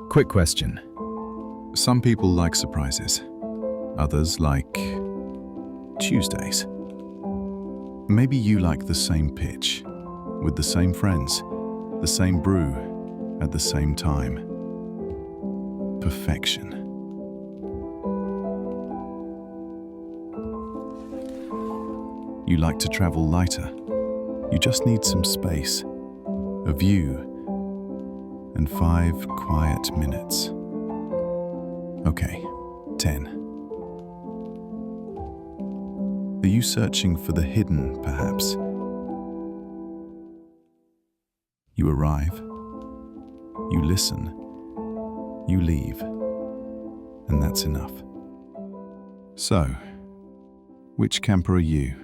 Quick question. Some people like surprises. Others like Tuesdays. Maybe you like the same pitch, with the same friends, the same brew, at the same time. Perfection. You like to travel lighter. You just need some space, a view, and 5 quiet minutes. Okay, 10. Are you searching for the hidden, perhaps? You arrive, you listen, you leave, and that's enough. So, which camper are you?